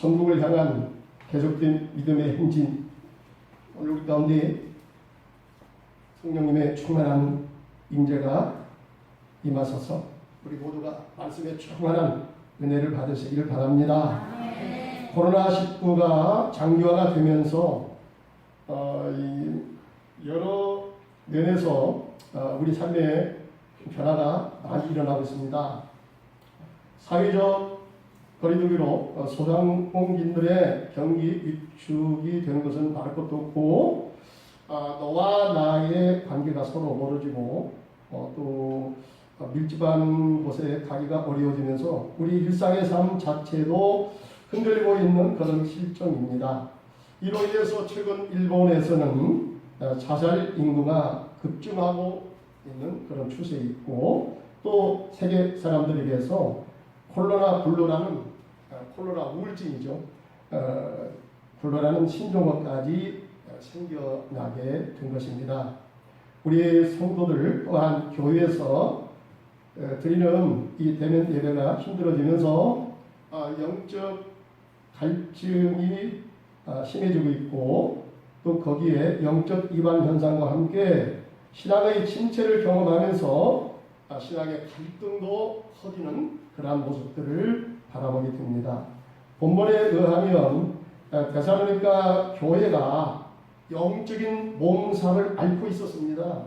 천국을 향한 계속된 믿음의 행진, 오늘 우리 가운데 성령님의 충만한 임재가 임하소서 우리 모두가 말씀의 충만한 은혜를 받으시기를 바랍니다. 코로나19가 장기화가 되면서 여러 면에서 우리 삶에 변화가 많이 일어나고 있습니다. 사회적 거리두기로 소상공인들의 경기 위축이 되는 것은 말할 것도 없고, 너와 나의 관계가 서로 멀어지고 또 밀집한 곳에 가기가 어려워지면서 우리 일상의 삶 자체도 흔들리고 있는 그런 실정입니다. 이로 인해서 최근 일본에서는 자살 인구가 급증하고 있는 그런 추세에 있고, 또 세계 사람들에게서 콜로나 우울증이죠. 콜로나는 신종어까지 생겨나게 된 것입니다. 우리 성도들 또한 교회에서 드리는 이 대면 예배가 힘들어지면서 영적 갈증이 심해지고 있고, 또 거기에 영적 이반 현상과 함께 신앙의 침체를 경험하면서 신앙의 갈등도 커지는 그러한 모습들을 바라보게 됩니다. 본문에 의하면 데살로니가 교회가 영적인 몸살을 앓고 있었습니다.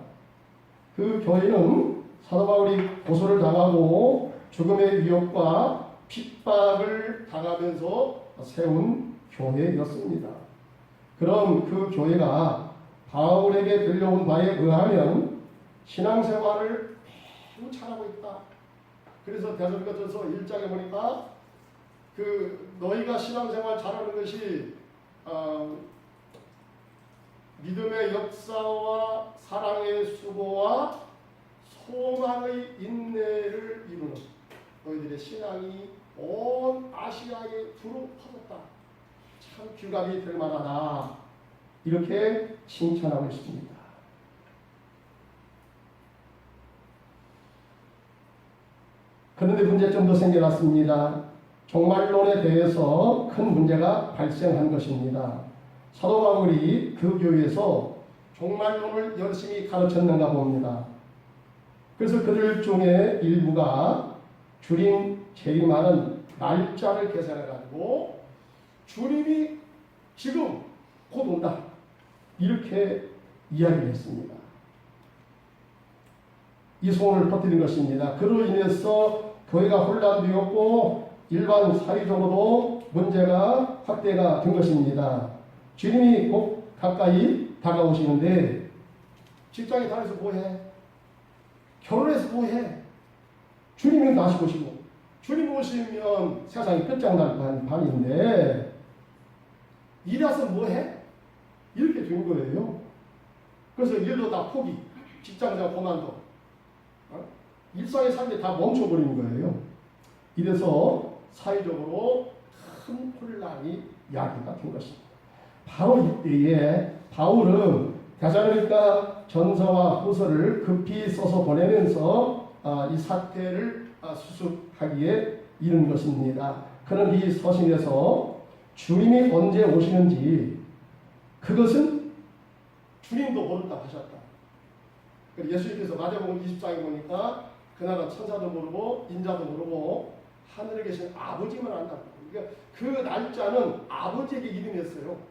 그 교회는 사도 바울이 고소를 당하고 죽음의 위협과 핍박을 당하면서 세운 교회였습니다. 그럼 그 교회가 바울에게 들려온 바에 의하면 신앙생활을 매우 잘하고 있다. 그래서 데살로니가전서 1장에 보니까 너희가 신앙생활 잘하는 것이 믿음의 역사와 사랑의 수고와 소망의 인내를 이루는 너희들의 신앙이 온 아시아에 두루 퍼졌다. 참 귀감이 될 만하다. 이렇게 칭찬하고 있습니다. 그런데 문제점도 생겨났습니다. 종말론에 대해서 큰 문제가 발생한 것입니다. 사도 바울이 그 교회에서 종말론을 열심히 가르쳤는가 봅니다. 그래서 그들 중에 일부가 주님 재림하는 날짜를 계산해가지고 주님이 지금 곧 온다, 이렇게 이야기를 했습니다. 이 소문을 퍼뜨린 것입니다. 그로 인해서 교회가 혼란되었고 일반 사회적으로도 문제가 확대가 된 것입니다. 주님이 곧 가까이 다가오시는데 직장에 다녀서 뭐해? 결혼해서 뭐해? 주님이 다시 오시고, 주님 오시면 세상이 끝장날 판인데 일해서 뭐해? 이렇게 된 거예요. 그래서 일도 다 포기, 직장생활 그만둬, 일상의 삶이 다 멈춰버린 거예요. 이래서 사회적으로 큰 혼란이 야기가 된 것입니다. 바로 이때에 바울은 데살로니가 전서와 후서를 급히 써서 보내면서 이 사태를 수습하기에 이른 것입니다. 그는 이 서신에서 주님이 언제 오시는지 그것은 주님도 모른다 하셨다. 예수님께서 마태복음 24장에 보니까 그날은 천사도 모르고 인자도 모르고 하늘에 계신 아버지만 안다. 그러니까 그 날짜는 아버지에게 이름했어요.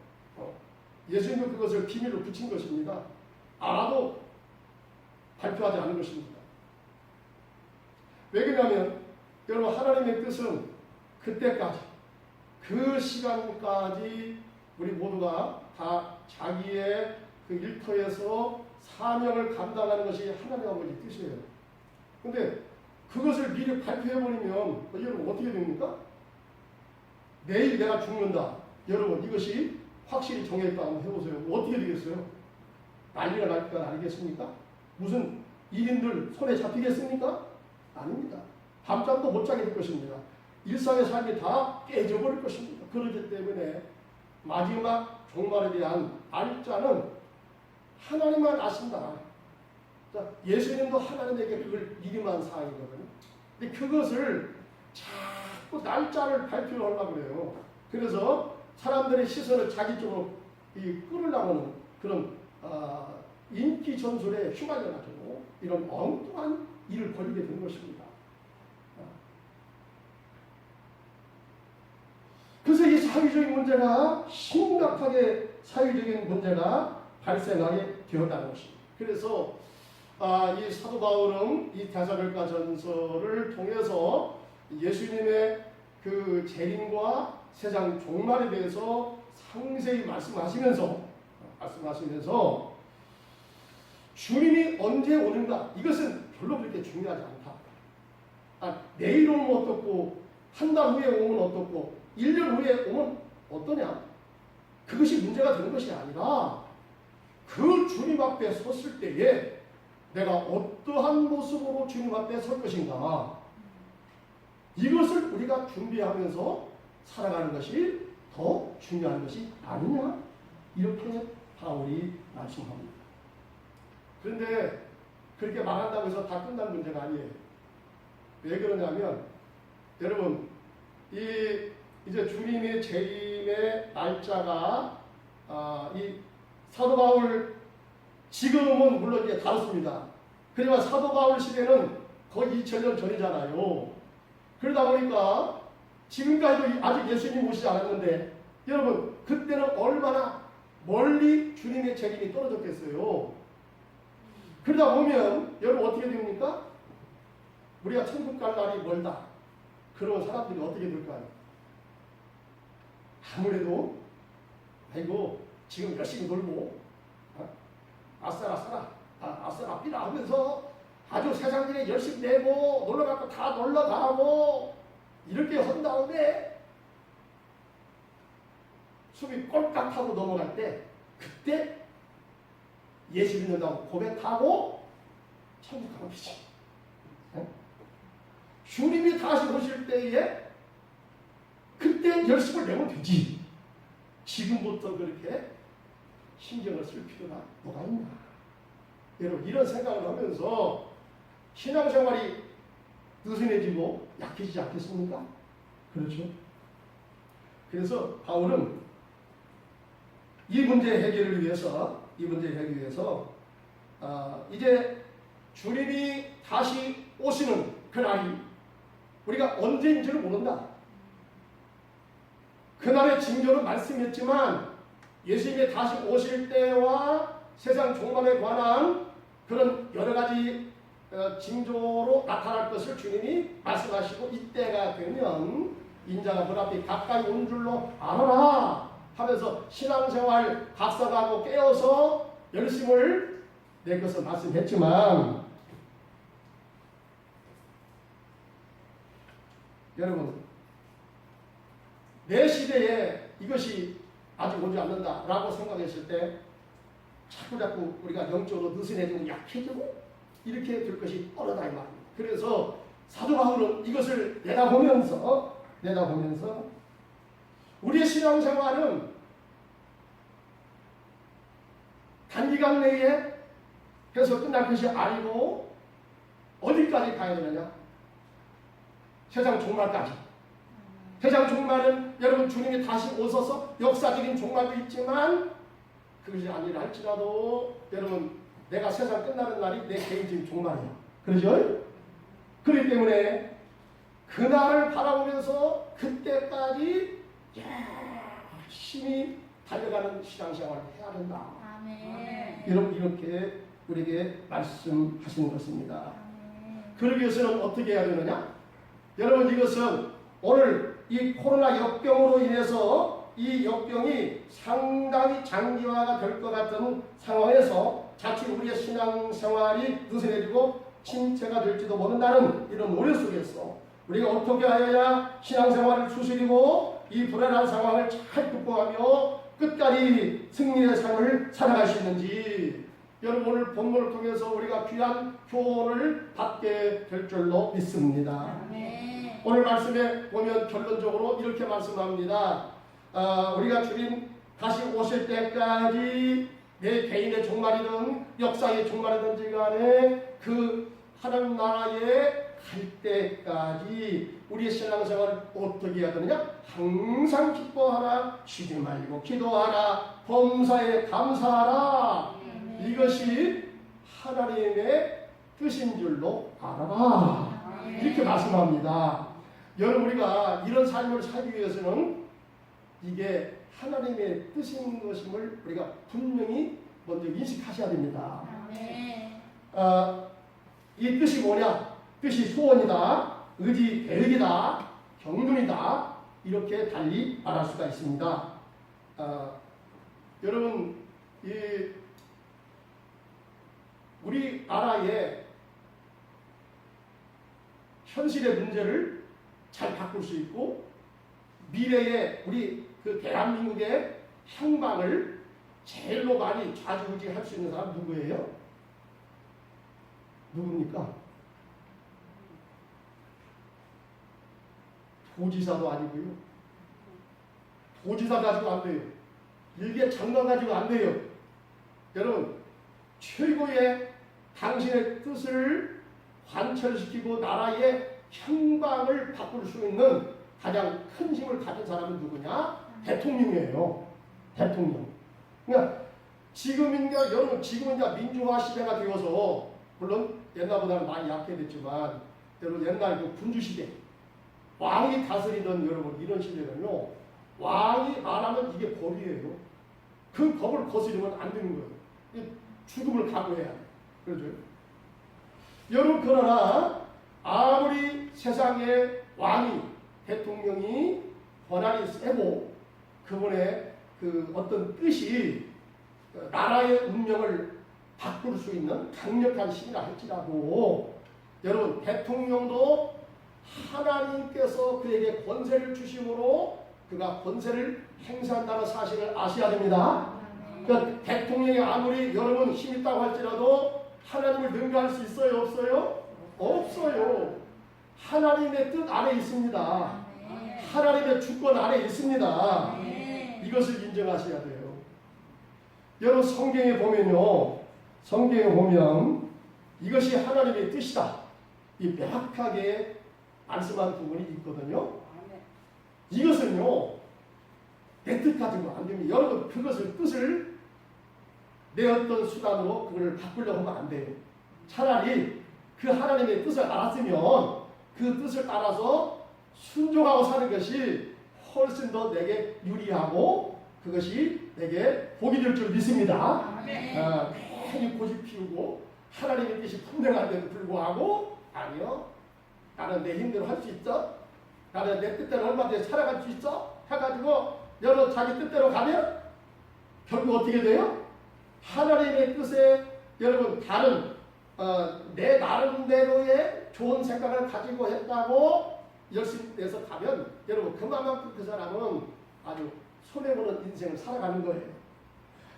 예수님은 그것을 비밀로 붙인 것입니다. 알아도 발표하지 않은 것입니다. 왜 그러냐면 여러분, 하나님의 뜻은 그때까지, 그 시간까지 우리 모두가 다 자기의 그 일터에서 사명을 감당하는 것이 하나님 아버지 뜻이에요. 근데 그것을 미리 발표해버리면 여러분 어떻게 됩니까? 내일 내가 죽는다. 여러분, 이것이 확실히 정해있다 한번 해보세요. 어떻게 되겠어요? 난리가 날까 아니겠습니까? 무슨 일인들 손에 잡히겠습니까? 아닙니다. 밤잠도 못 자게 될 것입니다. 일상의 삶이 다 깨져버릴 것입니다. 그렇기 때문에 마지막 종말에 대한 날짜는 하나님만 아신다. 예수님도 하나님에게 그걸 미리만 사항이거든요. 근데 그것을 자꾸 날짜를 발표하려고 그래요. 그래서 사람들의 시선을 자기 쪽으로 끌으려는 그런 인기 전술에 휘말려가지고 이런 엉뚱한 일을 벌이게 된 것입니다. 그래서 이 사회적인 문제가 심각하게 사회적인 문제가 발생하게 되었다는 것입니다. 그래서 이 사도 바울은 이 데살로니가 전서를 통해서 예수님의 그 재림과 세상 종말에 대해서 상세히 말씀하시면서 주님이 언제 오는가 이것은 별로 그렇게 중요하지 않다. 내일 오면 어떻고 한 달 후에 오면 어떻고 1년 후에 오면 어떠냐? 그것이 문제가 되는 것이 아니라 그 주님 앞에 섰을 때에 내가 어떠한 모습으로 주님 앞에 설 것인가 이것을 우리가 준비하면서 살아가는 것이 더 중요한 것이 아니냐 이렇게 바울이 말씀합니다. 그런데 그렇게 말한다고 해서 다 끝난 문제가 아니에요. 왜 그러냐면 여러분 이제 주님의 재림의 날짜가 이 사도 바울 지금은 물론 이제 다릅니다. 그러나 사도 바울 시대는 거의 2000년 전이잖아요. 그러다 보니까 지금까지도 아직 예수님 오시지 않았는데 여러분 그때는 얼마나 멀리 주님의 재림이 떨어졌겠어요. 그러다 보면 여러분 어떻게 됩니까? 우리가 천국 갈 날이 멀다. 그런 사람들이 어떻게 될까요? 아무래도 아이고 지금 열심히 놀고 아싸라 삐라 하면서 아주 세상 일에 열심히 내고 놀러갈 거 다 놀러가고 이렇게 한 다음에 숨이 꼴깍 하고 넘어갈 때 그때 예수 믿는다고 고백하고 천국 가면 되지. 주님이 다시 오실 때에 그때 열심을 내면 되지. 지금부터 그렇게 신경을 쓸 필요가 뭐가 있나. 여러분 이런 생각을 하면서 신앙생활이 느슨해지고 약해지지 않겠습니까? 그렇죠. 그래서 바울은 이 문제 해결을 위해서 이제 주님이 다시 오시는 그날이 우리가 언제인지를 모른다. 그날의 징조는 말씀했지만 예수님이 다시 오실 때와 세상 종말에 관한 그런 여러 가지 징조로 나타날 것을 주님이 말씀하시고 이때가 되면 인자가 문 앞에 가까이 온 줄로 알아라 하면서 신앙생활 각성하고 깨어서 열심을 낼 것을 말씀했지만 여러분 내 시대에 이것이 아직 오지 않는다라고 생각했을 때 자꾸 우리가 영적으로 느슨해지고 약해지고 이렇게 될 것이 뻔하다 이 말입니다. 그래서 사도 바울은 이것을 내다보면서 우리의 신앙생활은 단기간 내에 해서 끝날 것이 아니고 어디까지 가야 되느냐? 세상 종말까지. 세상 종말은 여러분 주님이 다시 오셔서 역사적인 종말도 있지만 그것이 아니라 할지라도 여러분 내가 세상 끝나는 날이 내 개인적인 종말이야. 그러죠? 그렇기 때문에 그날을 바라보면서 그때까지 열심히 달려가는 신앙생활을 해야 된다. 아멘. 여러분 이렇게 우리에게 말씀하시는 것입니다. 그러기 위해서는 어떻게 해야 되느냐? 여러분 이것은 오늘 이 코로나 역병으로 인해서 이 역병이 상당히 장기화가 될 것 같은 상황에서 자칫 우리의 신앙생활이 느슨해지고 침체가 될지도 모른다는 이런 우려 속에서 우리가 어떻게 하여야 신앙생활을 추스리고 이 불안한 상황을 잘 극복하며 끝까지 승리의 삶을 살아갈 수 있는지 여러분 오늘 본문을 통해서 우리가 귀한 교훈을 받게 될 줄로 믿습니다. 아멘. 오늘 말씀에 보면 결론적으로 이렇게 말씀합니다. 우리가 주님 다시 오실 때까지 내 개인의 종말이든 역사의 종말이든지 간에 그 하나님 나라의 갈 때까지 우리의 신앙생활을 어떻게 해야 되느냐? 항상 기뻐하라, 쉬지 말고 기도하라, 범사에 감사하라. 이것이 하나님의 뜻인 줄로 알아라. 이렇게 말씀합니다. 여러분, 우리가 이런 삶을 살기 위해서는 이게 하나님의 뜻인 것임을 우리가 분명히 먼저 인식하셔야 됩니다. 이 뜻이 뭐냐? 뜻이 소원이다, 의지 계획이다, 경륜이다, 이렇게 달리 말할 수가 있습니다. 여러분, 우리나라의 현실의 문제를 잘 바꿀 수 있고 미래의 우리 그 대한민국의 향방을 제일로 많이 좌지우지할 수 있는 사람 누구예요? 누굽니까? 도지사도 아니고요. 도지사 가지고 안 돼요. 일개 장관 가지고 안 돼요. 여러분, 최고의 당신의 뜻을 관철시키고 나라의 향방을 바꿀 수 있는 가장 큰 힘을 가진 사람은 누구냐? 대통령이에요. 대통령. 그러니까 지금인가 여러분, 지금은 이제 민주화 시대가 되어서 물론 옛날보다는 많이 약해졌지만 여러분, 옛날 그 군주 시대 왕이 다스리던 여러분 이런 시대는요, 왕이 말하면 이게 법이에요. 그 법을 거스르면 안 되는 거예요. 죽음을 각오해야 돼. 그렇죠? 여러분, 그러나 아무리 세상의 왕이, 대통령이 권한이 세고 그분의 그 어떤 뜻이 나라의 운명을 바꿀 수 있는 강력한 힘이라 할지라도 여러분, 대통령도 하나님께서 그에게 권세를 주심으로 그가 권세를 행사한다는 사실을 아셔야 됩니다. 그러니까 대통령이 아무리 여러분 힘 있다고 할지라도 하나님을 능가할 수 있어요? 없어요? 없어요. 하나님의 뜻 안에 있습니다. 하나님의 주권 안에 있습니다. 이것을 인정하셔야 돼요. 여러분, 성경에 보면요, 성경에 보면 이것이 하나님의 뜻이다, 이 명확하게 말씀한 부분이 있거든요. 이것은요, 내 뜻 가지고 안 됩니다. 여러분, 그것을 뜻을 내 어떤 수단으로 그걸 바꾸려고 하면 안 돼요. 차라리 그 하나님의 뜻을 알았으면 그 뜻을 따라서 순종하고 사는 것이 훨씬 더 내게 유리하고 그것이 내게 복이 될 줄 믿습니다. 괜히 고집 피우고 하나님의 뜻이 분명한데도 불구하고 아니요, 나는 내 힘대로 할 수 있어, 나는 내 뜻대로 얼마든지 살아갈 수 있어 해가지고 여러분 자기 뜻대로 가면 결국 어떻게 돼요? 하나님의 뜻에 여러분 다른 내 나름대로의 좋은 생각을 가지고 했다고 열심히 내서 가면 여러분 그만큼 그 사람은 아주 손해보는 인생을 살아가는 거예요.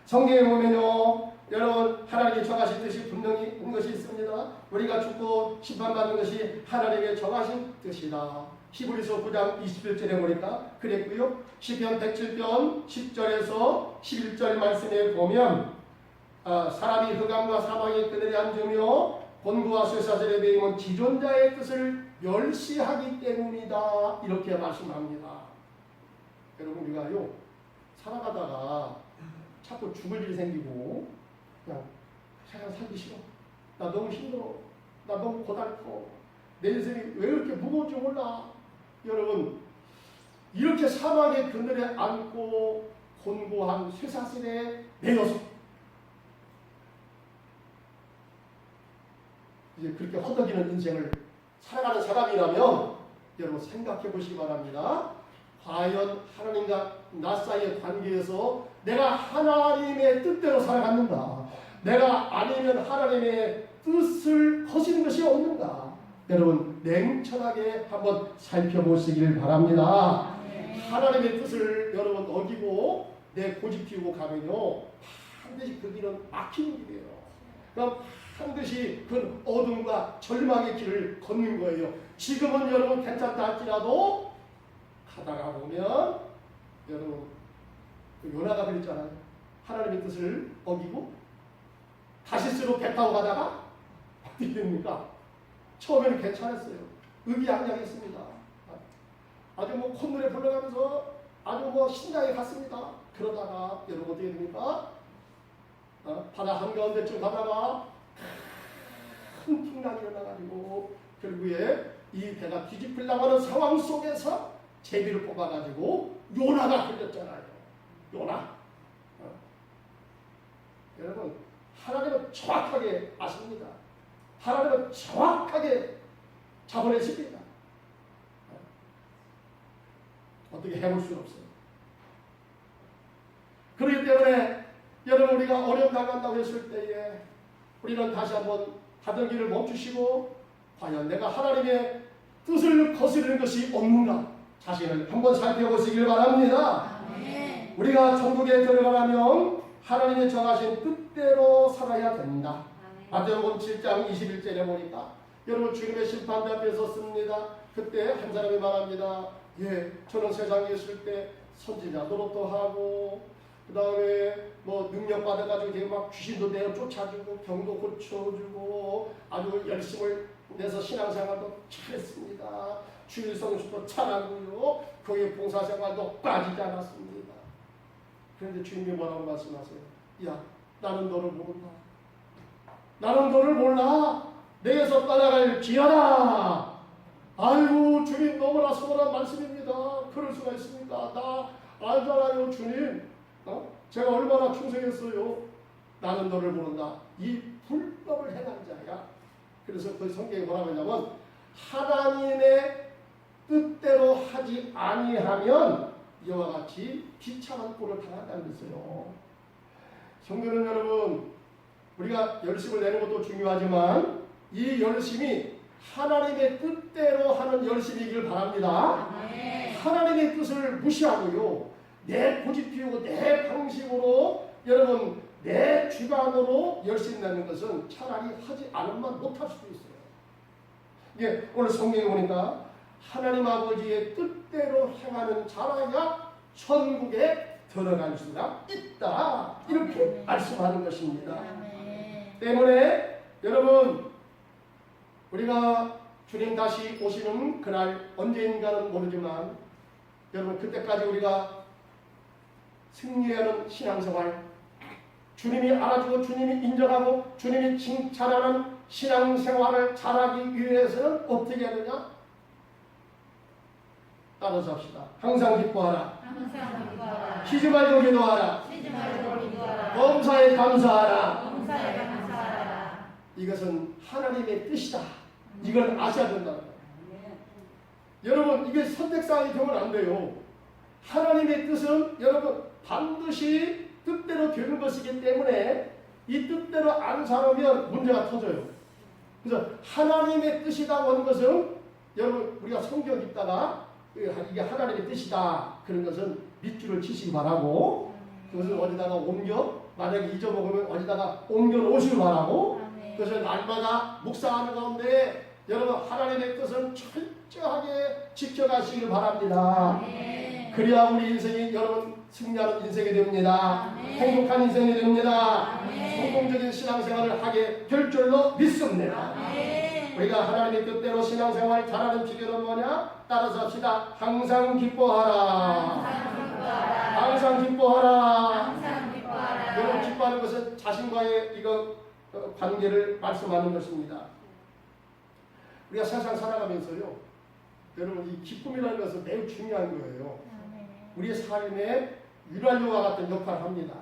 성경에 보면요, 여러분, 하나님이 정하신 뜻이 분명히 있는 것이 있습니다. 우리가 죽고 심판받는 것이 하나님의 정하신 뜻이다. 히브리서 9장 21절에 보니까 그랬고요. 시편 107편 10절에서 11절 말씀에 보면 사람이 흑암과 사망의 그늘에 앉으며 곤고와 쇠사슬에 매이면 지존자의 뜻을 멸시하기 때문이다, 이렇게 말씀합니다. 여러분, 우리가요 살아가다가 자꾸 죽을 일이 생기고 그냥 세상 살기 싫어, 나 너무 힘들어, 나 너무 고달퍼, 내 인생이 왜 이렇게 무거운지 몰라. 여러분, 이렇게 사망의 그늘에 앉고 곤고한 쇠사슬에 매여서 이제 그렇게 허덕이는 인생을 살아가는 사람이라면 여러분 생각해 보시기 바랍니다. 과연 하나님과 나 사이의 관계에서 내가 하나님의 뜻대로 살아갔는가, 내가 아니면 하나님의 뜻을 거스른 것이 없는가, 여러분 냉철하게 한번 살펴보시길 바랍니다. 하나님의 뜻을 여러분 어기고 내 고집 피우고 가면요 반드시 그 길은 막히는 길이에요. 그럼 반드시 그 어둠과 절망의 길을 걷는 거예요. 지금은 여러분 괜찮다 할지라도 가다가 보면 여러분 그 요나가 그랬잖아요. 하나님의 뜻을 어기고 다시스로 배 타고 가다가 어떻게 됩니까? 처음에는 괜찮았어요. 의기양양했습니다. 아주 뭐 콧노래 불러가면서 아주 뭐 신나게 갔습니다. 그러다가 여러분 어떻게 됩니까? 바다 한가운데쯤 가다가 큰 풍랑이 일어나가지고 결국에 이 배가 뒤집히려고 하는 상황 속에서 제비를 뽑아가지고 요나가 걸렸잖아요. 요나. 여러분 하나님은 정확하게 아십니다. 하나님은 정확하게 잡아내십니다. 어떻게 해볼 수는 없어요. 그렇기 때문에 여러분 우리가 어려움 당한다고 했을 때에 우리는 다시 한번 하던 길을 멈추시고 과연 내가 하나님의 뜻을 거스르는 것이 없는가 자신을 한번 살펴보시길 바랍니다. 아멘. 우리가 천국에 들어가려면 하나님의 정하신 뜻대로 살아야 된다. 마태복음 7장 21절에 보니까 여러분 주님의 심판대 앞에 섰습니다. 그때 한 사람이 말합니다. 예, 저는 세상에 있을 때 선지자 노릇도 하고 그 다음에 뭐 능력 받아가지고 막 귀신도 내어 쫓아주고 병도 고쳐주고 아주 열심을 내서 신앙생활도 잘했습니다. 주일 성수도 잘하고요. 교회 봉사생활도 빠지지 않았습니다. 그런데 주님이 뭐라고 말씀하세요? 야, 나는 너를 모른다. 나는 너를 몰라. 내게서 떠나갈 지어라. 아이고 주님 너무나 서운한 말씀입니다. 그럴 수가 있습니까? 나 알잖아요 주님. 제가 얼마나 충성했어요. 나는 너를 모른다. 이 불법을 행한 자야. 그래서 그 성경에 뭐라고 하냐면 하나님의 뜻대로 하지 아니하면 이와 같이 비참한 꼴을 당한다는 것이에요. 성도는 여러분 우리가 열심을 내는 것도 중요하지만 이 열심이 하나님의 뜻대로 하는 열심이길 바랍니다. 아멘. 하나님의 뜻을 무시하고요. 내 고집 피우고 내 방식으로 여러분 내 주관으로 열심히 내는 것은 차라리 하지 않으면 못할 수도 있어요. 이게 오늘 성경에 보니까 하나님 아버지의 뜻대로 행하는 자라야 천국에 들어갈 수가 있다. 이렇게 말씀하는 것입니다. 아멘. 때문에 여러분 우리가 주님 다시 오시는 그날 언제인가는 모르지만 여러분 그때까지 우리가 승리하는 신앙생활 주님이 알아주고 주님이 인정하고 주님이 칭찬하는 신앙생활을 잘하기 위해서는 어떻게 하느냐? 따라서 합시다. 항상 기뻐하라. 항상 기뻐하라. 쉬지 말고 기도하라. 쉬지 말고 기도하라. 범사에 감사하라. 범사에 감사하라. 이것은 하나님의 뜻이다. 이걸 아셔야 된다. 여러분 이게 선택사항이 되면 안 돼요. 하나님의 뜻은 여러분 반드시 뜻대로 되는 것이기 때문에 이 뜻대로 안 살면 문제가 터져요. 그래서 하나님의 뜻이다 하는 것은 여러분 우리가 성경 읽다가 이게 하나님의 뜻이다 그런 것은 밑줄을 치시기 바라고 그것을 어디다가 옮겨 만약에 잊어먹으면 어디다가 옮겨 놓으시기 바라고 그것을 날마다 묵상하는 가운데 여러분 하나님의 뜻은 철저하게 지켜가시길 바랍니다. 그래야 우리 인생이 여러분 승리하는 인생이 됩니다. 행복한 인생이 됩니다. 성공적인 신앙생활을 하게 될 줄로 믿습니다. 우리가 하나님의 뜻대로 신앙생활 잘하는 비결은 뭐냐? 따라서 합시다. 항상 기뻐하라. 항상 기뻐하라. 여러분 기뻐하는 것은 자신과의 이거 관계를 말씀하는 것입니다. 우리가 세상 살아가면서요. 여러분 이 기쁨이라는 것은 매우 중요한 거예요. 우리의 삶에 유랄료와 같은 역할을 합니다.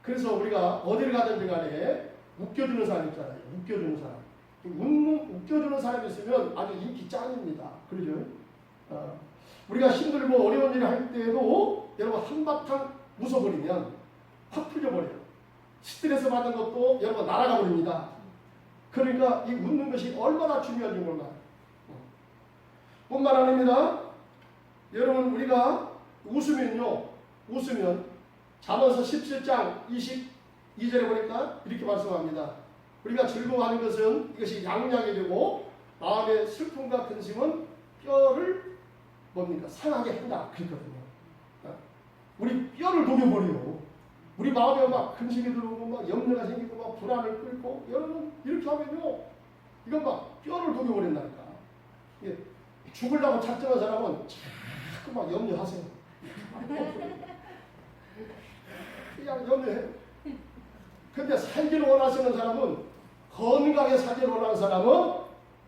그래서 우리가 어디를 가든지 간에 웃겨주는 사람 있잖아요. 웃겨주는 사람. 웃겨주는 사람이 있으면 아주 인기 짱입니다. 그러죠? 우리가 힘들고 어려운 일을 할 때에도 여러분 한바탕 웃어버리면 확 풀려버려요. 스트레스 받는 것도 여러분 날아가 버립니다. 그러니까 이 웃는 것이 얼마나 중요한지 몰라요. 뿐만 아닙니다. 여러분 우리가 웃으면 잠언서 17장 22절에 보니까 이렇게 말씀합니다. 우리가 즐거워하는 것은 이것이 양약이 되고 마음의 슬픔과 근심은 뼈를 뭡니까? 상하게 한다. 그랬거든요. 우리 뼈를 녹여버려요. 우리 마음에 막 근심이 들어오고 막 염려가 생기고 막 불안을 끓고 여러분 이렇게 하면요 이건 막 뼈를 녹여버린다니까. 이게 죽으려고 작정한 사람은 자꾸 막 염려하세요. 그냥 염려해요. 근데 살기를 원하시는 사람은, 건강하게 살기를 원하는 사람은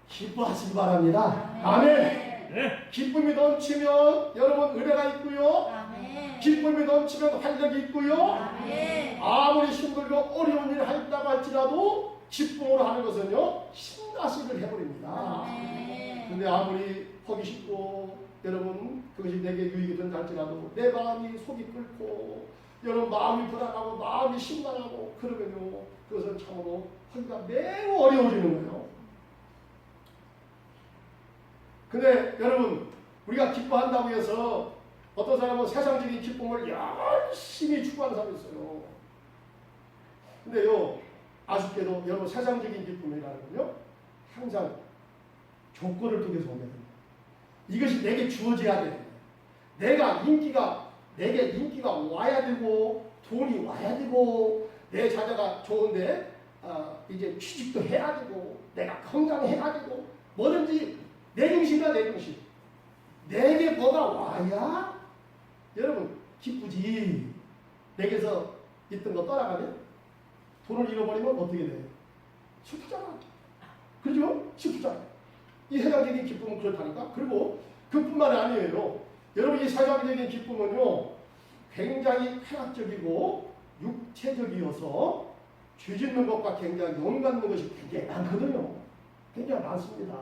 기뻐하시기 바랍니다. 아멘. 기쁨이 넘치면 여러분 은혜가 있고요. 아멘. 기쁨이 넘치면 활력이 있고요. 아멘. 아무리 힘들고 어려운 일을 했다고 할지라도 기쁨으로 하는 것은요, 신나식을 해버립니다. 아멘. 근데 아무리 하기 쉽고 여러분 그것이 내게 유익이 된다 할지라도 내 마음이 속이 끓고 여러분 마음이 불안하고 마음이 심란하고 그러면요, 그것은 참으로 하기가 매우 어려워지는 거예요. 근데 여러분, 우리가 기뻐한다고 해서 어떤 사람은 세상적인 기쁨을 열심히 추구하는 사람이 있어요. 근데요, 아쉽게도 여러분 세상적인 기쁨이라는 건요, 항상 조건을 두고서 오게 됩니다. 이것이 내게 주어져야 돼. 내게 인기가 와야 되고, 돈이 와야 되고, 내 자녀가 좋은데, 이제 취직도 해야 되고, 내가 건강해야 되고, 뭐든지 내 중심이야, 내 중심. 내게 뭐가 와야 여러분 기쁘지. 내게서 있던 거 떠나가면 돈을 잃어버리면 어떻게 돼? 슬프잖아. 그렇죠? 슬프잖아. 이 세상적인 기쁨은 그렇다니까. 그리고 그뿐만 아니에요. 여러분 이 세상적인 기쁨은요, 굉장히 쾌락적이고 육체적이어서 죄 짓는 것과 굉장히 용감한 것이 굉장히 많거든요. 굉장히 많습니다.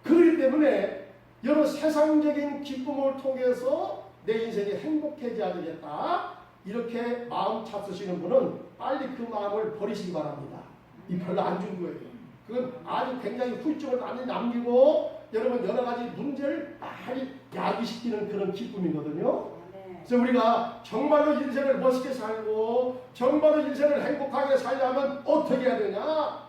그렇기 때문에 여러 세상적인 기쁨을 통해서 내 인생이 행복해져야 되겠다, 이렇게 마음 잡수시는 분은 빨리 그 마음을 버리시기 바랍니다. 이 별로 안 준 거예요. 그건 아주 굉장히 후유증을 많이 남기고 여러분 여러 가지 문제를 많이 야기시키는 그런 기쁨이거든요. 그래서 우리가 정말로 인생을 멋있게 살고 정말로 인생을 행복하게 살려면 어떻게 해야 되냐?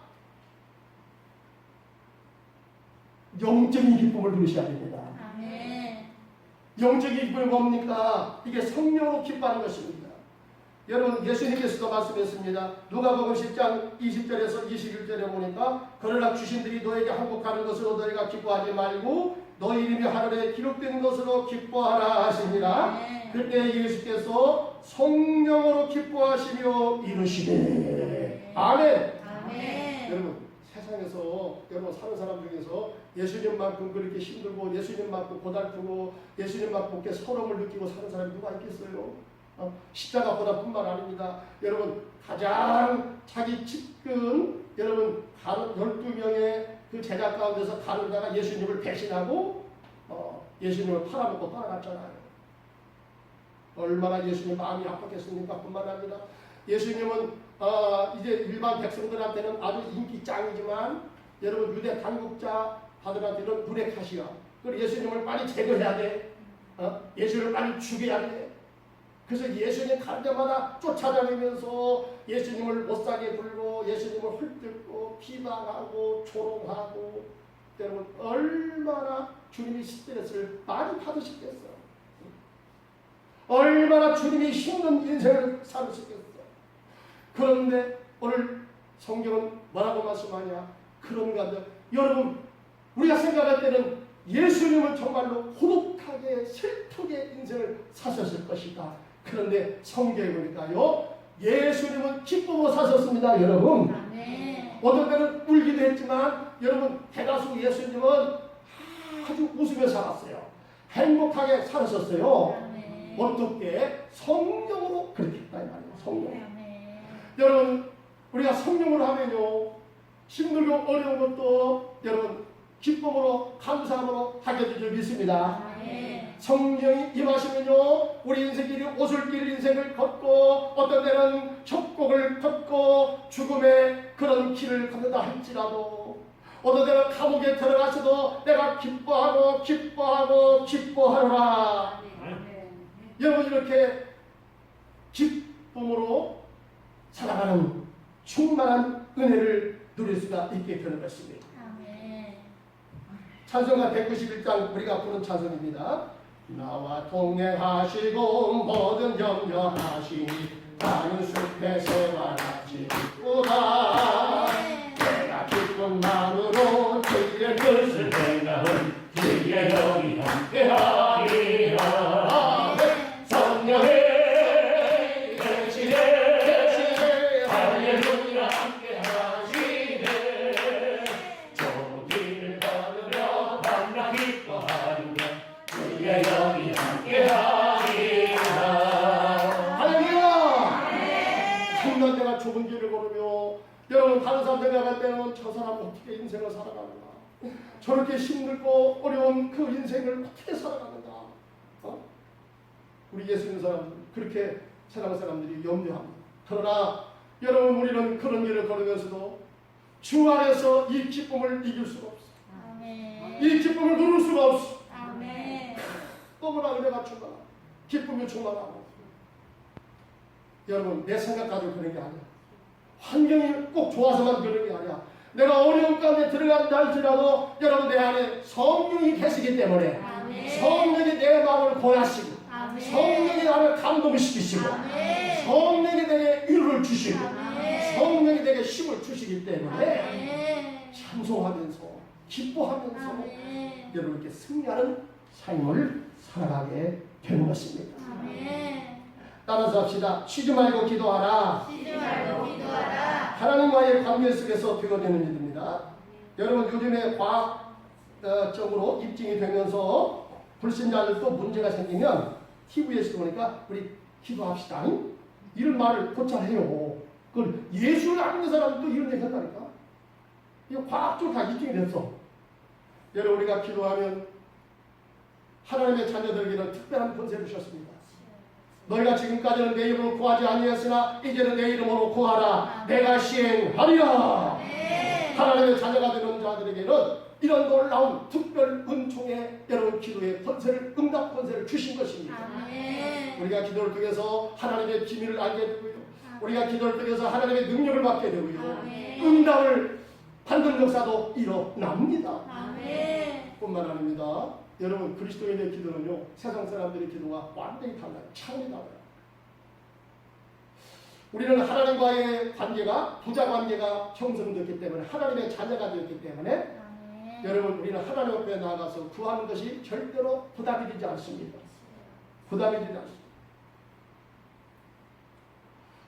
영적인 기쁨을 누리셔야 됩니다. 아멘. 영적인 기쁨이 뭡니까? 이게 성령으로 기뻐하는 것입니다. 여러분 예수님께서도 말씀했습니다. 누가복음 10장 20절에서 21절에 보니까 그러나 주신들이 너에게 항복하는 것으로 너희가 기뻐하지 말고 너희 이름이 하늘에 기록된 것으로 기뻐하라 하시니라. 그때 예수께서 성령으로 기뻐하시며 이르시되 아멘. 아멘. 여러분 세상에서 여러분 사는 사람 중에서 예수님만큼 그렇게 힘들고 예수님만큼 고달프고 예수님만큼 그렇게 서러움을 느끼고 사는 사람이 누가 있겠어요? 십자가보다 뿐만 아닙니다. 여러분 가장 자기 측근 여러분 다른 12명의 그 제자 가운데서 다른 자가 예수님을 배신하고 예수님을 팔아먹고 떠나갔잖아요. 얼마나 예수님 마음이 아팠겠습니까? 뿐만 아니라 예수님은 이제 일반 백성들한테는 아주 인기 짱이지만 여러분 유대 당국자들한테는 눈에 가시야. 그리고 예수님을 빨리 제거해야 돼. 예수님을 빨리 죽여야 돼. 그래서 예수님 가는 데마다 쫓아다니면서 예수님을 못사게 불고 예수님을 헐뜯고 비방하고 조롱하고 여러분 얼마나 주님이 스트레스를 많이 받으셨겠어요. 얼마나 주님이 힘든 인생을 살으셨겠어요. 그런데 오늘 성경은 뭐라고 말씀하냐? 그런가 하면 여러분 우리가 생각할 때는 예수님은 정말로 고독하게 슬프게 인생을 사셨을 것이다. 그런데 성경에 보니까요, 예수님은 기쁨으로 사셨습니다. 여러분 아멘. 어떤 때는 울기도 했지만 여러분 대다수 예수님은 아주 웃으며 살았어요. 행복하게 살으셨어요. 아멘. 어떻게? 성령으로 그렇게 했다 이 말이에요. 성령. 아멘. 여러분 우리가 성령으로 하면요, 힘들고 어려운 것도 여러분 기쁨으로 감사함으로 하게 될 줄 믿습니다. 아멘. 성령이 임하시면요, 우리 인생길이 오솔길 인생을 걷고 어떤 때는 협곡을 걷고 죽음의 그런 길을 걷는다 할지라도 어떤 때는 감옥에 들어가서도 내가 기뻐하고 기뻐하고 기뻐하노라. 여러분 이렇게 기쁨으로 살아가는 충만한 은혜를 누릴 수가 있게 되는 것입니다. 아멘. 찬송가 191장 우리가 부른 찬송입니다. 나와 동행하시고 모든 염려하시니 나는 숲의 새와 같이 기쁘다. 내가 기쁜 내가 기뻐하리라 주의 영이 함께하리라. 할렐루야. 한날 내가 좁은 길을 걸으며 여러분 다른 사람들 나갈 때는 저 사람 어떻게 인생을 살아가는가, 저렇게 힘들고 어려운 그 인생을 어떻게 살아가는가, 우리 예수 믿는 사람들 그렇게 세상 사람들이 염려합니다. 그러나 여러분 우리는 그런 길을 걸으면서도 주 안에서 이 기쁨을 이길 수가 없어. 아멘. 이 기쁨을 누를 수가 없어. 아멘. 너무나 은혜가 충만하고 기쁨이 충만하고. 여러분 내 생각 가지고 그런 게 아니야. 환경이 꼭 좋아서만 그런 게 아니야. 내가 어려운 가운데 들어간다 할지라도 여러분 내 안에 성령이 계시기 때문에 아멘. 성령이 내 마음을 권하시고 아멘. 성령이 나를 감동시키시고 아멘. 성령이 내게 위로를 주시고 아멘. 성령이 내게 힘을 주시기 때문에 아멘. 찬송하면서 기뻐하면서 아멘. 여러분께 승리하는 삶을 살아가게 되는 것입니다. 아멘. 따라서 합시다. 쉬지 말고 기도하라. 쉬지 말고 기도하라. 하나님과의 관계 속에서 되어지는 일입니다. 여러분 요즘에 과학적으로 입증이 되면서 불신자들도 문제가 생기면 TV에서 보니까 우리 기도합시다 이런 말을 곧잘 해요. 그걸 예수를 안 믿는 사람도 이런 얘기 한다니까. 이거 과학적으로 다 입증이 됐어. 여러분 우리가 기도하면 하나님의 자녀들에게는 특별한 권세를 주셨습니다. 너희가 지금까지는 내 이름으로 구하지 아니했으나 이제는 내 이름으로 구하라. 내가 시행하리라. 하나님의 자녀가 되는 자들에게는 이런 놀라운 특별 은총의 여러분 기도의 권세를 응답 권세를 주신 것입니다. 아멘. 우리가 기도를 통해서 하나님의 비밀을 알게 되고요. 우리가 기도를 통해서 하나님의 능력을 받게 되고요. 아멘. 응답을 받는 역사도 일어납니다. 아멘. 뿐만 아닙니다. 여러분 그리스도인의 기도는요 세상 사람들의 기도와 완전히 달라요. 차원이 달라요. 우리는 하나님과의 관계가 부자 관계가 형성되었기 때문에 하나님의 자녀가 되었기 때문에 아멘. 여러분 우리는 하나님 앞에 나가서 구하는 것이 절대로 부담이 되지 않습니다. 부담이 되지 않습니다.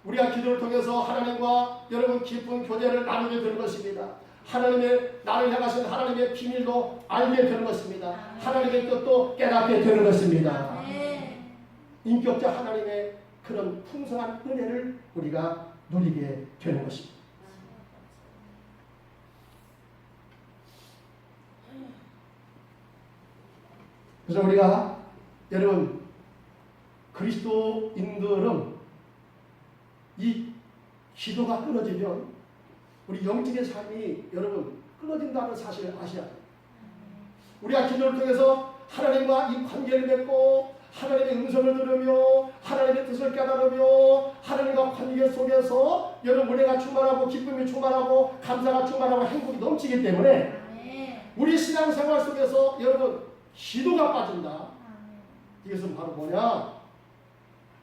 우리가 기도를 통해서 하나님과 여러분 깊은 교제를 나누게 되는 것입니다. 하나님의 나를 향하신 하나님의 비밀도 알게 되는 것입니다. 하나님의 뜻도 깨닫게 되는 것입니다. 아멘. 인격자 하나님의 그런 풍성한 은혜를 우리가 누리게 되는 것입니다. 그래서 우리가 여러분 그리스도인들은 이 기도가 끊어지면 우리 영적인 삶이 여러분 끊어진다는 사실을 아셔야 돼요. 우리가 기도를 통해서 하나님과 이 관계를 맺고 하나님의 음성을 들으며 하나님의 뜻을 깨달으며 하나님과 관계 속에서 여러분 은혜가 충만하고 기쁨이 충만하고 감사가 충만하고 행복이 넘치기 때문에 우리 신앙생활 속에서 여러분 기도가 빠진다. 이것은 바로 뭐냐?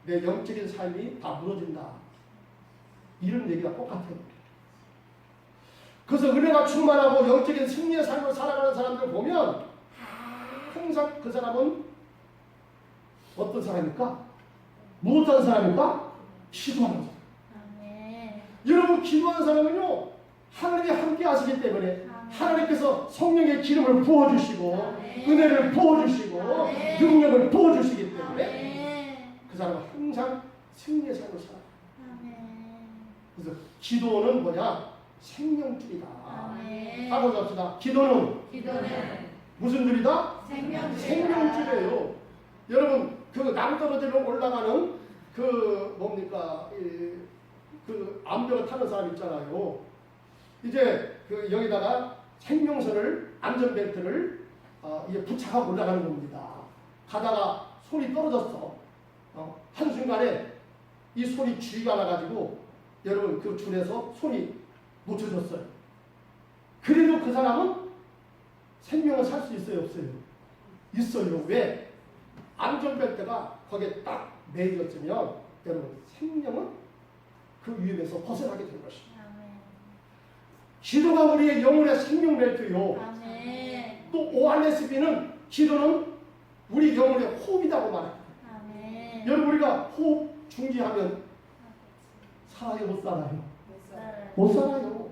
내 영적인 삶이 다 무너진다. 이런 얘기가 똑같아요. 그래서 은혜가 충만하고 영적인 승리의 삶을 살아가는 사람들 보면 항상 그 사람은 어떤 사람입니까? 무엇한 사람입니까? 기도하는 사람. 여러분 기도하는 사람은요 하나님이 함께 하시기 때문에 하나님께서 성령의 기름을 부어주시고 은혜를 부어주시고 능력을 부어주시기 때문에 그 사람은 항상 승리의 삶을 살아가요. 그래서 기도는 뭐냐? 생명줄이다. 하고 갑시다. 기도는 무슨 줄이다? 생명줄이에요. 여러분 그 낭떠러지로 올라가는 그 뭡니까? 그 암벽을 타는 사람 있잖아요. 이제 그 여기다가 생명선을 안전벨트를 이게 부착하고 올라가는 겁니다. 가다가 손이 떨어졌어. 한순간에 이 손이 쥐가 나가지고 여러분 그 줄에서 손이 놓쳐졌어요. 그래도 그 사람은 생명을 살 수 있어요? 없어요? 있어요. 왜? 안전벨트가 거기에 딱 매여졌으면 여러분 생명은 그 위험에서 벗어나게 된 것입니다. 기도가 우리의 영혼의 생명벨트요. 또 ORSB는 기도는 우리 영혼의 호흡이라고 말합니다. 여러분 우리가 호흡 중지하면 살아요? 못 살아요? 못 살아요.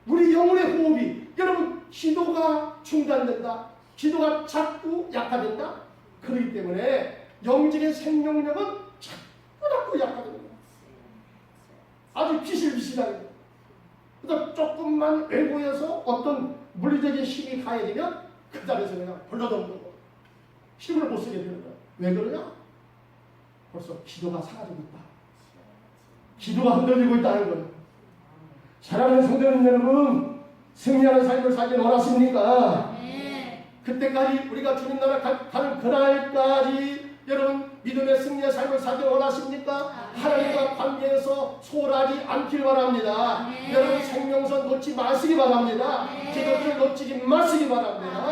우리 영혼의 호흡이 여러분 기도 기도가 중단된다. 기도가 자꾸 약화된다. 그렇기 때문에 영적인 생명력은 자꾸 약화됩니다. 아주 비실비실하게. 그래서 조금만 외부에서 어떤 물리적인 힘이 가해지면 그 자리에서 그냥 벌러덩는 거. 힘을 못 쓰게 되는 거야. 왜 그러냐? 벌써 기도가 사라지고 있다. 기도가 흔들리고 있다는 거예요. 사랑하는 성도님 여러분, 승리하는 삶을 살기 원하십니까? 그때까지 우리가 주님 나라 가는 그날까지 여러분 믿음의 승리의 삶을 살기 원하십니까? 하나님과 관계에서 소홀하지 않길 바랍니다. 여러분 생명선 놓지 마시기 바랍니다. 기도줄 놓치지 마시기 바랍니다.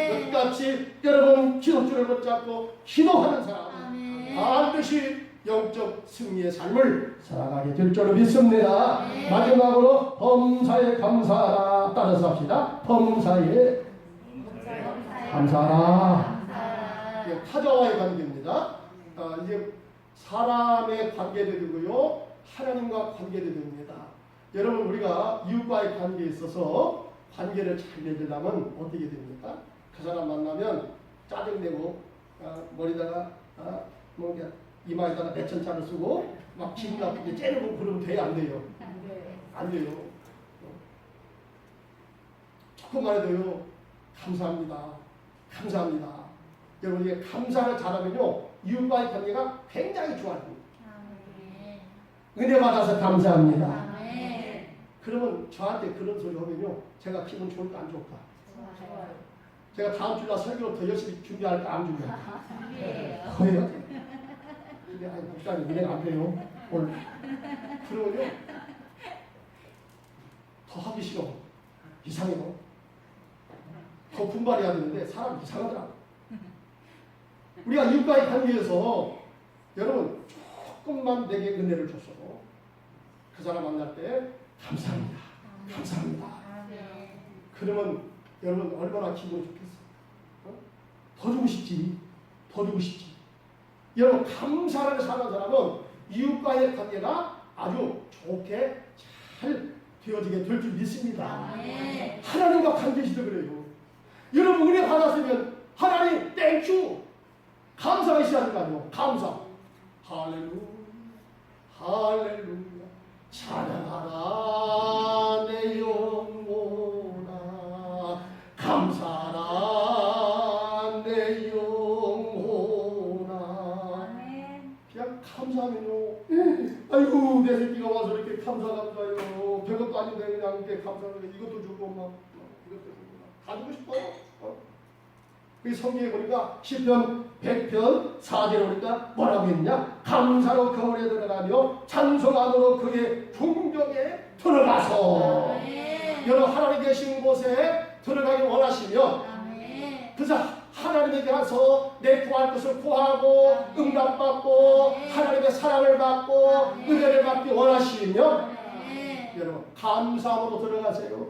끝같이 여러분 기도줄을 붙잡고 기도하는 사람 반드시 영적 승리의 삶을 살아가게 될 줄로 믿습니다. 마지막으로 범사에 감사하라 따라서 합시다. 범사에 감사하라. 타자와의 관계입니다. 이제 사람의 관계도 되고요, 하나님과 관계도 됩니다. 여러분 우리가 이웃과의 관계에 있어서 관계를 잘 맺으려면 어떻게 됩니까? 그 사람 만나면 짜증내고 머리다가 뭐 이마에다가 내천자를 쓰고 막 기분 나쁘게 째르고 그러면 돼요? 안 돼요? 안 돼요. 조금만 해도요, 감사합니다. 감사합니다. 여러분 이게 감사를 잘하면요 이웃과의 관계가 굉장히 좋아집니다. 은혜 받아서 감사합니다. 그러면 저한테 그런 소리 하면요 제가 기분 좋을까 안 좋을까? 제가 다음 주나 설교 더 열심히 준비할까 안 준비할까? 거예요. 근데 아니 목사님 은혜가 안 돼요 오늘. 그러면요 더 하기 싫어. 이상해요. 더 분발해야 되는데 사람 이상하더라. 우리가 이웃과의 관계에서 여러분 조금만 내게 은혜를 줬어도 그 사람 만날 때 감사합니다. 감사합니다. 그러면 여러분 얼마나 기분이 좋겠어요? 더 주고 싶지. 더 주고 싶지. 여러분 감사를 사는 사람은 이웃과의 관계가 아주 좋게 잘 되어지게 될 줄 믿습니다. 하나님과 관계시도 그래요. 여러분 은혜 받았으면 하나님 땡큐 감사가 있어야 하는 거 아니에요. 감사. 할렐루야 할렐루야 찬양하라 내 영혼아 감사하라 내 영혼아. 그냥 감사하면요 아이고 내 새끼가 와서 이렇게 감사합니다요. 별것도 아닌데 그냥 이렇게 감사하는 이것도 주고 막 이것도 주고 다 주고 싶어요. 그 성경에 보니까 시편 100편 4절에 보니까 뭐라고 했냐? 감사로 거울에 들어가며 찬송 안으로 그의 궁정에 들어가서. 여러분 하나님 계신 곳에 들어가기 원하시며 그래서 하나님에게 가서 내 구할 것을 구하고 응답받고 하나님의 사랑을 받고 은혜를 받기 원하시며 여러분 감사함으로 들어가세요.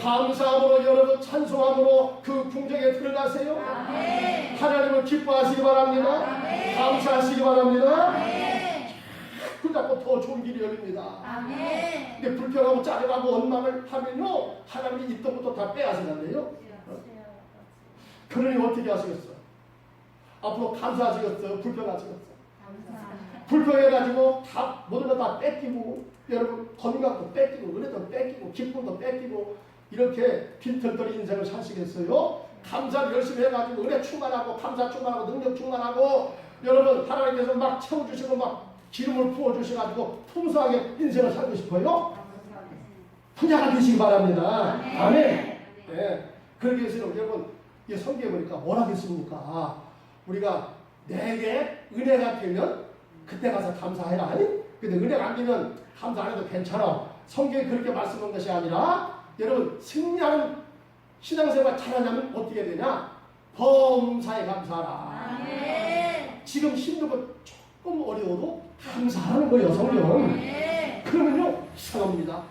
감사함으로 여러분 찬송함으로 그 궁정에 들어가세요. 하나님을 기뻐하시기 바랍니다. 감사하시기 바랍니다. 그자꾸 더 좋은 길이 열립니다. 근데 불평하고 짜증하고 원망을 하면요 하나님이 있던 것도 다 빼앗아간대요. 그러니 어떻게 하시겠어? 앞으로 감사하시겠어? 불평하시겠어? 불평해가지고 다 모든 거 다 뺏기고 여러분 건강도 뺏기고 은혜도 뺏기고 기쁨도 뺏기고 이렇게 빈털터리 인생을 사시겠어요? 감사를 열심히 해가지고 은혜 충만하고 감사 충만하고 능력 충만하고 여러분 하나님께서 막 채워주시고 막 기름을 부어주셔가지고 풍성하게 인생을 살고 싶어요? 부자가 되시기 바랍니다. 아멘. 네. 그러기 위해서는 여러분 이 성경에 보니까 뭐라 했습니까? 우리가 내게 은혜가 되면 그때 가서 감사해라. 아니? 근데 은혜가 안 되면 감사 안 해도 괜찮아. 성경이 그렇게 말씀한 것이 아니라 여러분 승리하는 신앙생활 잘하려면 어떻게 되냐? 범사에 감사하라. 지금 힘들고 조금 어려워도 감사하는 거예요. 성경. 그러면요 이상합니다.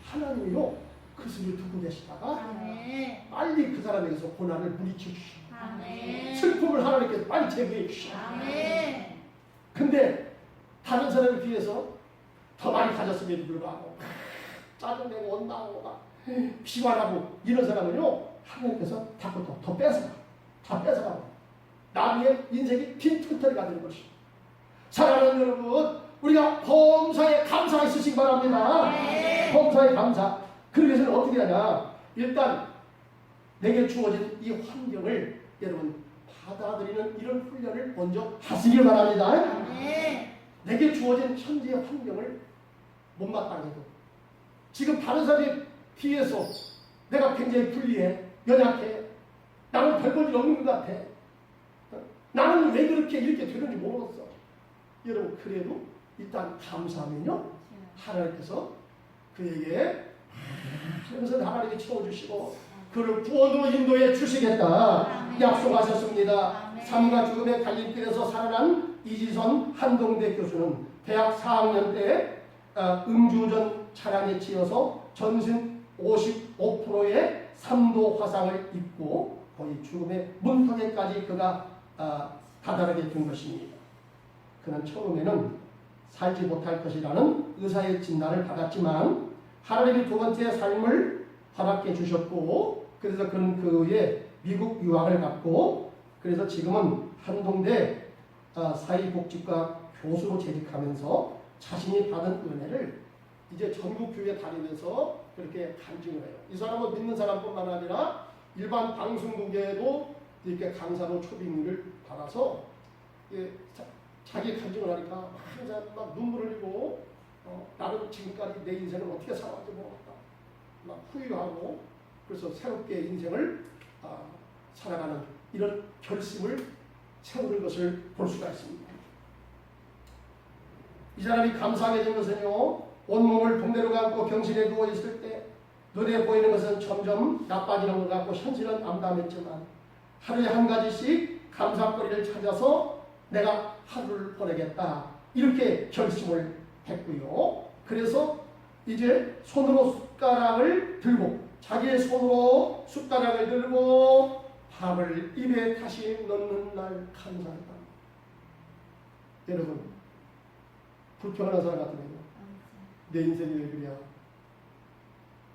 하나님이요 그 소리를 듣고 계시다가 빨리 그 사람에게서 고난을 물리쳐 주시고 슬픔을 하나님께서 빨리 제거해 주시고 근데 다른 사람에 비해서 더 많이 가졌음에도 불구하고 짜증내고 원망하고 막 비관하고 이런 사람은요, 하나님께서 자꾸 더 뺏어가. 다 뺏어가고. 나중에 인생이 빈털터리가 되는 것이죠. 사랑하는 여러분, 우리가 범사에 감사가 있으시기 바랍니다. 범사에 감사. 그러기 위해서는 어떻게 하냐. 일단 내게 주어진 이 환경을 여러분 받아들이는 이런 훈련을 먼저 하시길 바랍니다. 내게 주어진 현재의 환경을 못마땅해도 지금 다른 사람에 비해서 내가 굉장히 불리해, 연약해, 나는 별 볼 일 없는 것 같아, 나는 왜 그렇게 이렇게 되는지 모르겠어. 여러분 그래도 일단 감사하면요, 하나님께서 그에게 하면서 하나님이 채워주시고 그를 구원으로 인도해 주시겠다 약속하셨습니다. 삶과 죽음의 갈림길에서 살아난 이지선 한동대 교수는 대학 4학년 때 음주운전 차량에 치여서 전신 55%의 3도 화상을 입고 거의 죽음의 문턱에까지 그가 다다르게 된 것입니다. 그는 처음에는 살지 못할 것이라는 의사의 진단을 받았지만 하나님이 두 번째 삶을 허락해 주셨고, 그래서 그는 그 후에 미국 유학을 갔고, 그래서 지금은 한동대 사회복지과 교수로 재직하면서 자신이 받은 은혜를 이제 전국 교회 다니면서 그렇게 간증을 해요. 이 사람은 믿는 사람뿐만 아니라 일반 방송국에도 이렇게 강사로 초빙을 받아서 자기 간증을 하니까 항상 막 눈물 흘리고 나는 지금까지 내 인생을 어떻게 살아왔지 모르겠다, 막 후회하고, 그래서 새롭게 인생을 살아가는 이런 결심을 세우는 것을 볼 수가 있습니다. 이 사람이 감사하게 된 것은요, 온몸을 붕대로 감고 병실에 누워 있을 때 눈에 보이는 것은 점점 나빠지는 것 같고 현실은 암담했지만 하루에 한 가지씩 감사거리를 찾아서 내가 하루를 보내겠다, 이렇게 결심을 했고요. 그래서 이제 손으로 숟가락을 들고, 자기의 손으로 숟가락을 들고 밥을 입에 다시 넣는 날 감사하다. 여러분, 불평하는 사람 같으면요, 내 인생이 왜 그래야?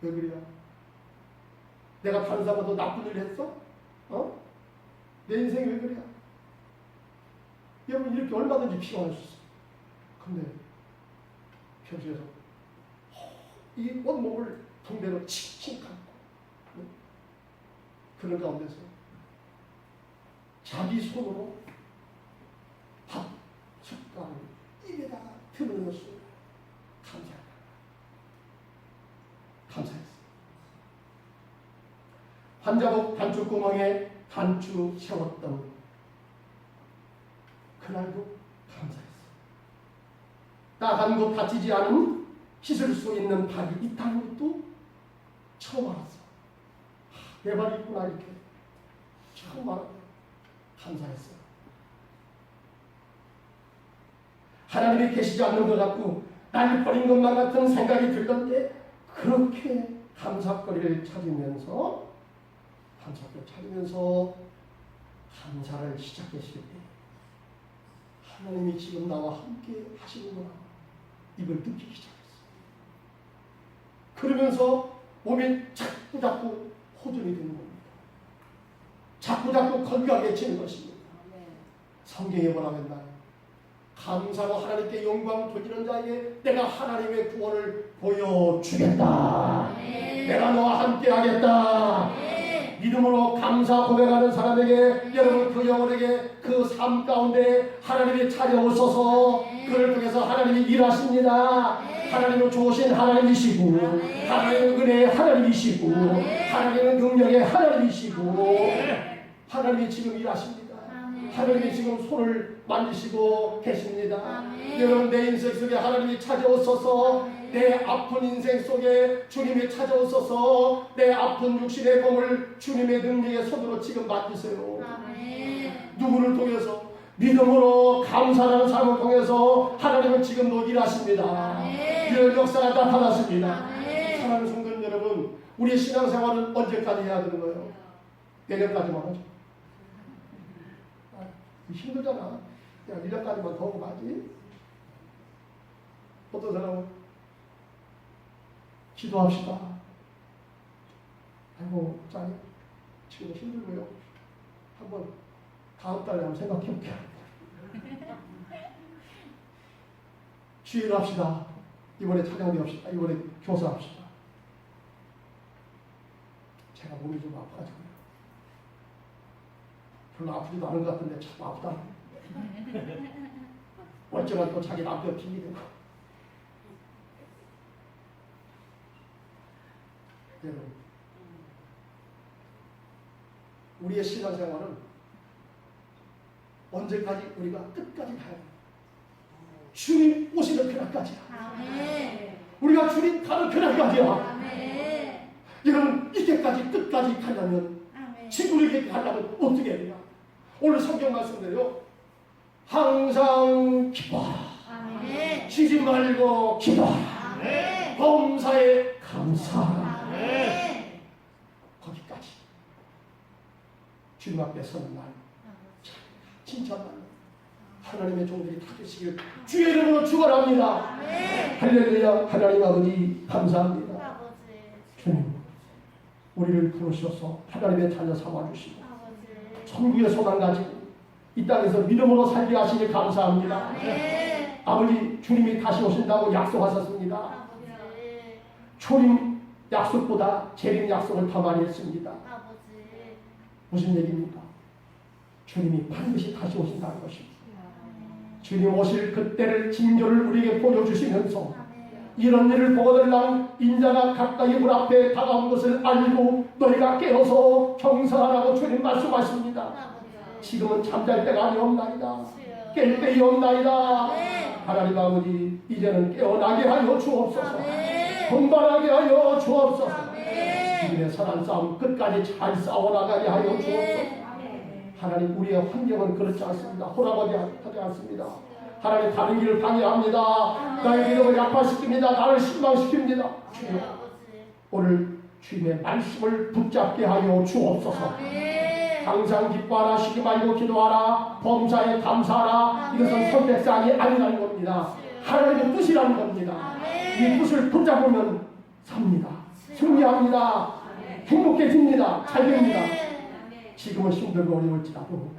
왜 그래야? 내가 다른 사람보다 나쁜 일을 했어? 내 인생이 왜 그래야? 여러분 이렇게 얼마든지 피곤할 수 있어. 근데 평소에서 이 온몸을 붕대로 칙칙 감고 그런 가운데서 자기 손으로 밥 숟가락을 입에다가 드는 것을 감사했어요. 환자복 단추구멍에 단추 세웠던 그날도 감사했어요. 딱 한 곳 다치지 않은 씻을 수 있는 발이 있다는 것도 처음 알았어. 내 발이 있구나, 이렇게 처음 알았어요. 감사했어요. 하나님이 계시지 않는 것 같고 날 버린 것만 같은 생각이 들 건데, 그렇게 감사거리를 찾으면서 감사를 시작했을 때 하나님이 지금 나와 함께 하시는구나, 이걸 느끼기 시작했어요. 그러면서 몸이 자꾸 호전이 되는 겁니다. 자꾸 건강해지는 것입니다. 성경에 뭐라고 했나요? 감사로 하나님께 영광 돌리는 자에게 내가 하나님의 구원을 보여주겠다. 내가 너와 함께 하겠다. 믿음으로 감사 고백하는 사람에게, 여러분 그 영혼에게 그 삶 가운데 하나님이 찾아오셔서 그를 통해서 하나님이 일하십니다. 하나님은 좋으신 하나님이시고, 하나님은 은혜의 하나님이시고, 하나님은 능력의 하나님이시고, 하나님이 지금 일하십니다. 하나님이 지금 손을 만지시고 계십니다. 여러분 내 인생 속에 하나님이 찾아오셔서, 내 아픈 인생 속에 주님이 찾아오셔서 내 아픈 육신의 몸을 주님의 능력의 손으로 지금 만지세요. 누구를 통해서? 믿음으로 감사하는 삶을 통해서 하나님은 지금도 일하십니다. 이런 역사가 나타났습니다. 사랑하는 성도 여러분, 우리의 신앙생활은 언제까지 해야 되는 거예요? 내년까지만 하죠. 힘들잖아. 야, 1년까지만 더 하고 가지. 어떤 사람은 기도합시다. 아이고 목사님 지금 힘들고요. 한번 다음 달에 한번 생각해 볼게요. 주일 합시다. 이번에 차장대 합시다. 이번에 교사 합시다. 제가 몸이 좀 아파가지고요. 별로 아프지도 않은 것 같은데 자꾸 아프다. 멀쩡한 또 자기 남편 핑계대고. 여러분, 우리의 신앙생활은 언제까지 우리가 끝까지 가야 돼요. 주님 오시는 그날까지야. 아멘. 우리가 주님 가는 그날까지야. 아멘. 여러분 이때까지 끝까지 가려면 아멘. 친구에게 가려면 어떻게 해야 되냐? 오늘 성경 말씀대로 항상 기뻐하라. 아멘. 쉬지 말고 기도하라. 아멘. 범사에 감사하라. 아멘. 거기까지 주님 앞에 서는 날 칭찬받는 하나님의 종들이 다 되시길 주의 이름으로 축원합니다. 아멘. 할렐루야. 하나님 아버지 감사합니다. 아버지. 주님 우리를 부르셔서 하나님의 자녀 삼아주시고 아버지. 천국의 소망 가지고 이 땅에서 믿음으로 살게 하시니 감사합니다. 아멘. 아버지 주님이 다시 오신다고 약속하셨습니다. 아버지. 초림 약속보다 재림 약속을 더 많이 했습니다. 아버지. 무슨 얘기입니까? 주님이 반드시 다시 오신다는 것입니다. 아멘. 주님 오실 그때를 징조를 우리에게 보여주시면서 아멘. 이런 일을 보거들 난 인자가 가까이 문 앞에 다가온 것을 알고 너희가 깨어서 경성하라고 주님 말씀하십니다. 아버지. 지금은 잠잘 때가 아니옵나이다. 주여. 깰 때이옵나이다. 아멘. 하나님 아버지 이제는 깨어나게 하여 주옵소서. 아멘. 분발하게 하여 주옵소서. 아멘. 주님의 선한 싸움 끝까지 잘 싸워나가게 하여 주옵소서. 하나님 우리의 환경은 그렇지 않습니다. 호락하지 않습니다. 하나님 다른 길을 방해합니다. 나의 믿음을 약화시킵니다. 나를 실망시킵니다. 주여 아버지. 오늘 주님의 말씀을 붙잡게 하여 주옵소서. 아멘. 항상 기뻐하라. 쉬지 말고 기도하라. 범사에 감사하라. 이것은 선택사항이 아니라는 겁니다. 하나님의 뜻이라는 겁니다. 이 뜻을 붙잡으면 삽니다. 승리합니다. 행복해집니다. 잘 됩니다. 지금은 힘들고 어려울지라도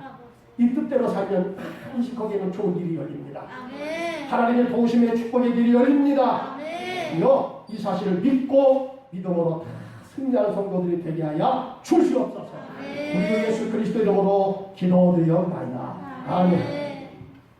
이 뜻대로 살면 반드시 거기에는 좋은 일이 열립니다. 아멘. 하나님의 도우심의 축복의 길이 열립니다. 아멘. 이 사실을 믿고 믿음으로 다 승리하는 성도들이 되게 하여 주시옵소서. 우리 주 예수 그리스도 이름으로 기도드리옵나이다. 아멘.